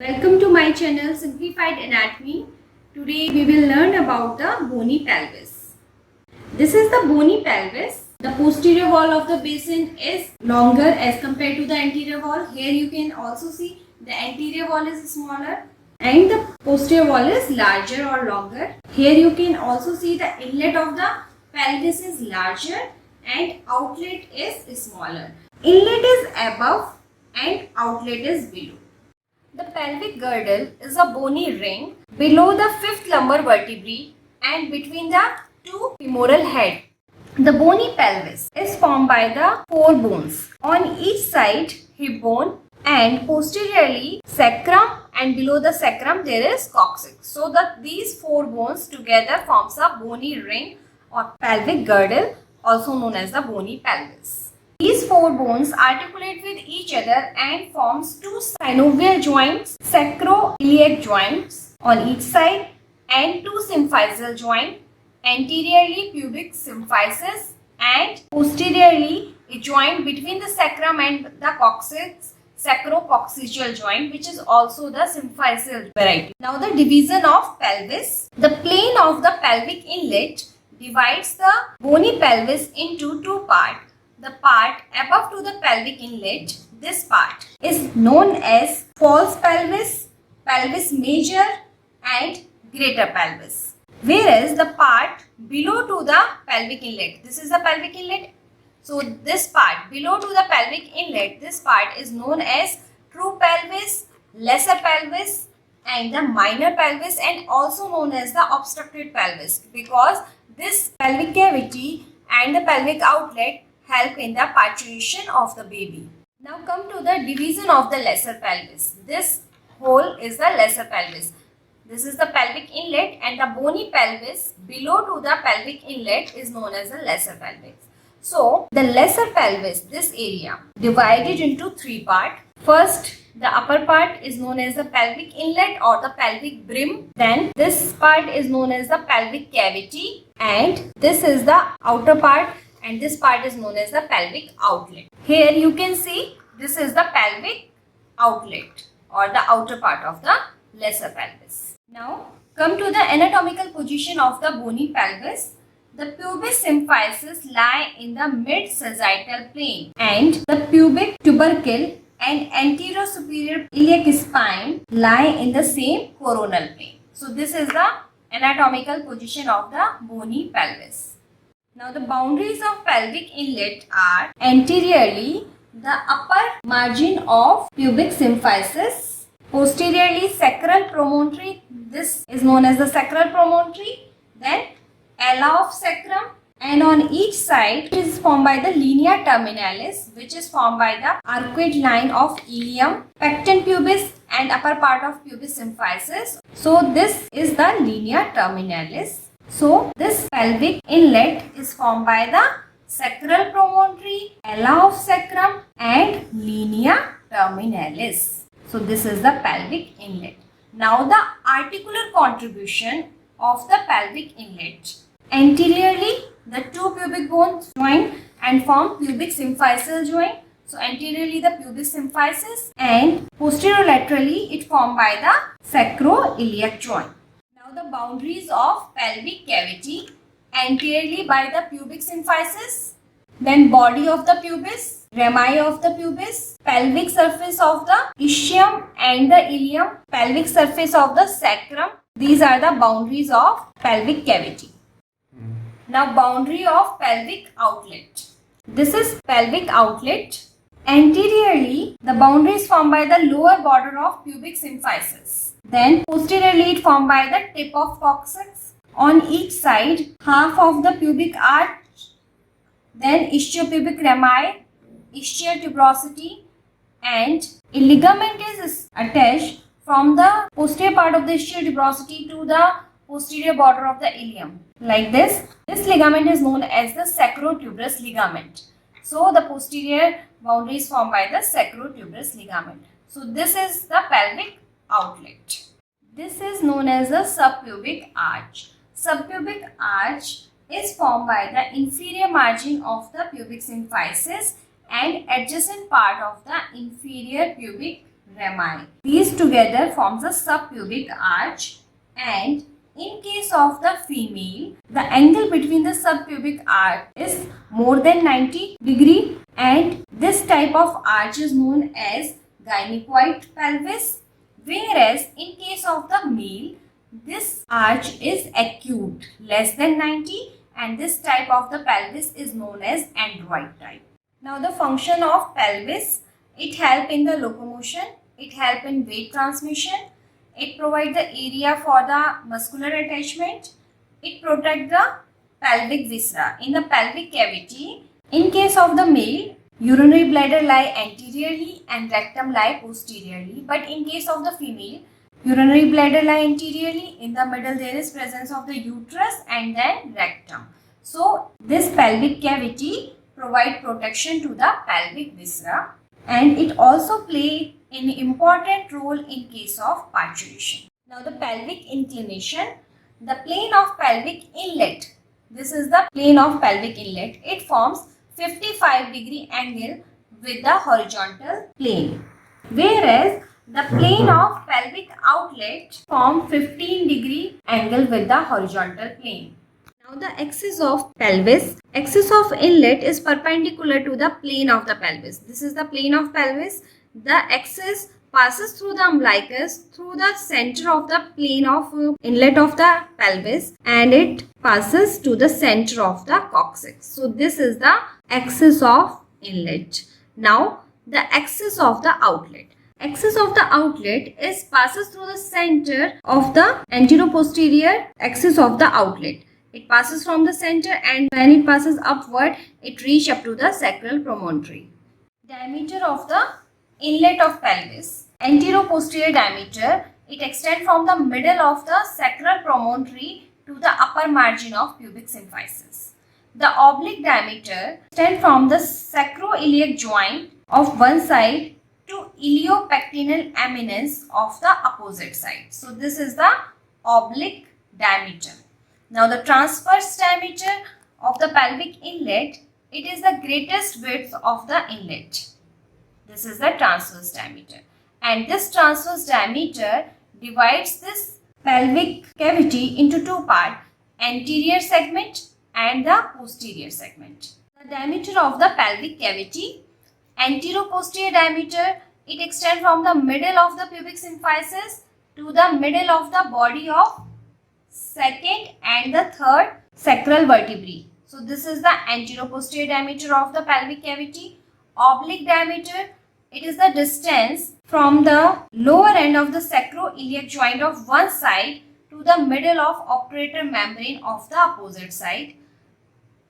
Welcome to my channel Simplified Anatomy. Today we will learn about the bony pelvis. This is the bony pelvis. The posterior wall of the basin is longer as compared to the anterior wall. Here you can also see the anterior wall is smaller and the posterior wall is larger or longer. Here you can also see the inlet of the pelvis is larger and outlet is smaller. Inlet is above and outlet is below. The pelvic girdle is a bony ring below the fifth lumbar vertebrae and between the two femoral head. The bony pelvis is formed by the four bones. On each side, hip bone and posteriorly sacrum, and below the sacrum there is coccyx. So that these four bones together forms a bony ring or pelvic girdle, also known as the bony pelvis. These four bones articulate with each other and forms two synovial joints, sacroiliac joints on each side and two symphysis joints, anteriorly pubic symphysis and posteriorly a joint between the sacrum and the coccyx, sacrococcygeal joint, which is also the symphysis variety. Now the division of pelvis. The plane of the pelvic inlet divides the bony pelvis into two parts. The part above to the pelvic inlet, this part is known as false pelvis, pelvis major and greater pelvis. Whereas the part below to the pelvic inlet, this is the pelvic inlet. So this part below to the pelvic inlet, this part is known as true pelvis, lesser pelvis and the minor pelvis, and also known as the obstructed pelvis, because this pelvic cavity and the pelvic outlet help in the parturition of the baby. Now come to the division of the lesser pelvis. This hole is the lesser pelvis. This is the pelvic inlet and the bony pelvis below to the pelvic inlet is known as the lesser pelvis. So the lesser pelvis, this area divided into three parts. First, the upper part is known as the pelvic inlet or the pelvic brim. Then this part is known as the pelvic cavity, and this is the outer part, and this part is known as the pelvic outlet. Here you can see this is the pelvic outlet or the outer part of the lesser pelvis. Now come to the anatomical position of the bony pelvis. The pubis symphysis lie in the mid-sagittal plane and the pubic tubercle and anterior superior iliac spine lie in the same coronal plane. So this is the anatomical position of the bony pelvis. Now the boundaries of pelvic inlet are anteriorly the upper margin of pubic symphysis, posteriorly sacral promontory, this is known as the sacral promontory, then ala of sacrum, and on each side it is formed by the linea terminalis, which is formed by the arcuate line of ilium, pecten pubis and upper part of pubis symphysis. So this is the linea terminalis. So this pelvic inlet is formed by the sacral promontory, ala of sacrum and linea terminalis. So this is the pelvic inlet. Now the articular contribution of the pelvic inlet. Anteriorly, the two pubic bones join and form pubic symphysis joint. So anteriorly the pubis symphysis and posterolaterally it formed by the sacroiliac joint. Now the boundaries of pelvic cavity. Anteriorly by the pubic symphysis, then body of the pubis, rami of the pubis, pelvic surface of the ischium and the ilium, pelvic surface of the sacrum. These are the boundaries of pelvic cavity. Now boundary of pelvic outlet. This is pelvic outlet. Anteriorly, the boundary is formed by the lower border of pubic symphysis. Then posteriorly it formed by the tip of coccyx. On each side, half of the pubic arch, then ischiopubic rami, ischial tuberosity, and a ligament is attached from the posterior part of the ischial tuberosity to the posterior border of the ilium. Like this. This ligament is known as the sacrotuberous ligament. So the posterior boundary is formed by the sacrotuberous ligament. So this is the pelvic outlet. This is known as the subpubic arch. Subpubic arch is formed by the inferior margin of the pubic symphysis and adjacent part of the inferior pubic rami. These together forms a subpubic arch, and in case of the female, the angle between the subpubic arch is more than 90 degree, and this type of arch is known as gynecoid pelvis, whereas in case of the male, this arch is acute, less than 90, and this type of the pelvis is known as android type. Now the function of pelvis, it help in the locomotion, it help in weight transmission, it provide the area for the muscular attachment, it protect the pelvic viscera. In the pelvic cavity, in case of the male, urinary bladder lie anteriorly and rectum lie posteriorly, but in case of the female, urinary bladder lie anteriorly, in the middle there is presence of the uterus and then rectum. So this pelvic cavity provide protection to the pelvic viscera, and it also play an important role in case of parturition. Now the pelvic inclination, the plane of pelvic inlet, this is the plane of pelvic inlet, it forms 55-degree angle with the horizontal plane, whereas the plane of pelvic outlet form 15-degree angle with the horizontal plane. Now the axis of pelvis, axis of inlet is perpendicular to the plane of the pelvis. This is the plane of pelvis. The axis passes through the umbilicus, through the center of the plane of inlet of the pelvis, and it passes to the center of the coccyx. So this is the axis of inlet. Now the axis of the outlet. Axis of the outlet is passes through the center of the anteroposterior axis of the outlet. It passes from the center, and when it passes upward, it reaches up to the sacral promontory. Diameter of the inlet of pelvis. Anteroposterior diameter, it extends from the middle of the sacral promontory to the upper margin of pubic symphysis. The oblique diameter extends from the sacroiliac joint of one side to iliopectineal eminence of the opposite side. So this is the oblique diameter. Now the transverse diameter of the pelvic inlet, it is the greatest width of the inlet. This is the transverse diameter, and this transverse diameter divides this pelvic cavity into two parts, anterior segment and the posterior segment. The diameter of the pelvic cavity, anteroposterior diameter, it extends from the middle of the pubic symphysis to the middle of the body of second and the third sacral vertebrae. So this is the anteroposterior diameter of the pelvic cavity. Oblique diameter, it is the distance from the lower end of the sacroiliac joint of one side to the middle of obturator membrane of the opposite side.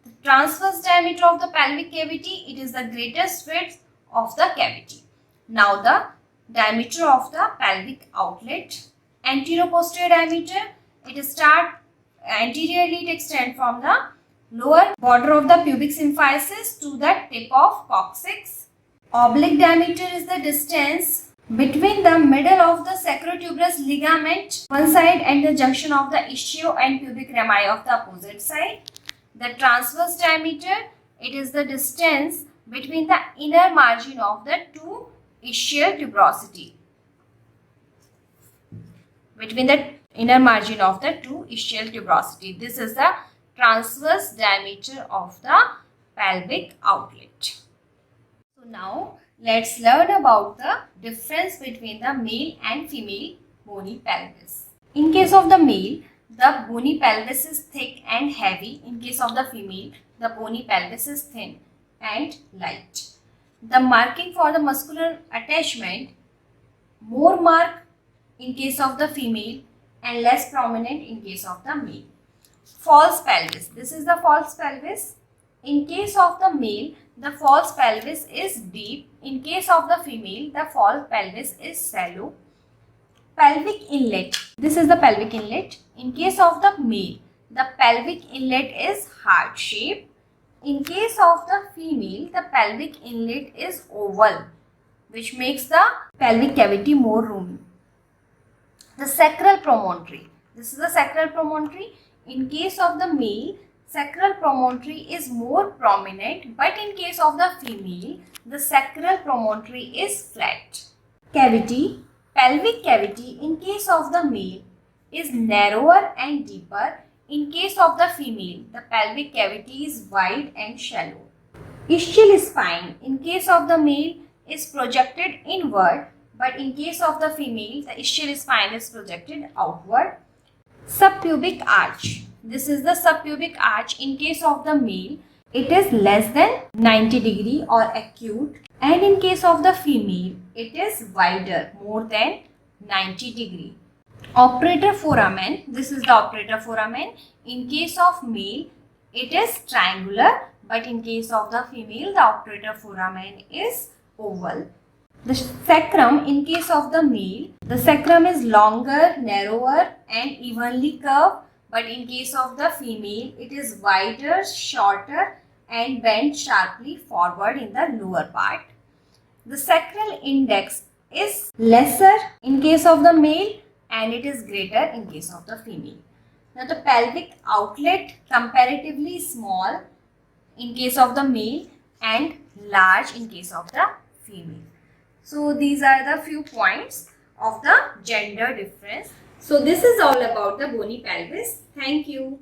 The transverse diameter of the pelvic cavity, it is the greatest width of the cavity. Now the diameter of the pelvic outlet. Anteroposterior diameter, it start anteriorly, it extends from the lower border of the pubic symphysis to the tip of coccyx. Oblique diameter is the distance between the middle of the sacrotuberous ligament one side and the junction of the ischio and pubic rami of the opposite side. The transverse diameter, it is the distance between the inner margin of the two ischial tuberosity. Between the inner margin of the two ischial tuberosity. This is the transverse diameter of the pelvic outlet. So now let's learn about the difference between the male and female bony pelvis. In case of the male, the bony pelvis is thick and heavy. In case of the female, the bony pelvis is thin and light. The marking for the muscular attachment, more marked in case of the female and less prominent in case of the male. False pelvis. This is the false pelvis. In case of the male, the false pelvis is deep. In case of the female, the false pelvis is shallow. Pelvic inlet. This is the pelvic inlet. In case of the male, the pelvic inlet is heart shaped. In case of the female, the pelvic inlet is oval, which makes the pelvic cavity more roomy. The sacral promontory. This is the sacral promontory. In case of the male, sacral promontory is more prominent, but in case of the female, the sacral promontory is flat. Cavity. Pelvic cavity in case of the male is narrower and deeper. In case of the female, the pelvic cavity is wide and shallow. Ischial spine in case of the male is projected inward, but in case of the female, the ischial spine is projected outward. Subpubic arch. This is the subpubic arch. In case of the male, it is less than 90 degree or acute, and in case of the female, it is wider, more than 90 degree. Operator foramen. This is the operator foramen. In case of male, it is triangular, but in case of the female, the operator foramen is oval. The sacrum, in case of the male, the sacrum is longer, narrower and evenly curved, but in case of the female, it is wider, shorter and bent sharply forward in the lower part. The sacral index is lesser in case of the male and it is greater in case of the female. Now the pelvic outlet comparatively small in case of the male and large in case of the female. So these are the few points of the gender difference. So this is all about the bony pelvis. Thank you.